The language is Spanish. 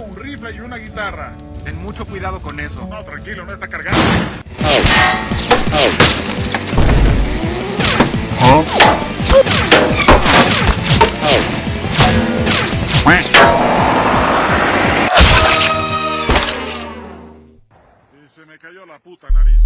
un rifle y una guitarra. Ten mucho cuidado con eso. No, tranquilo, no está cargado. Y se me cayó la puta nariz.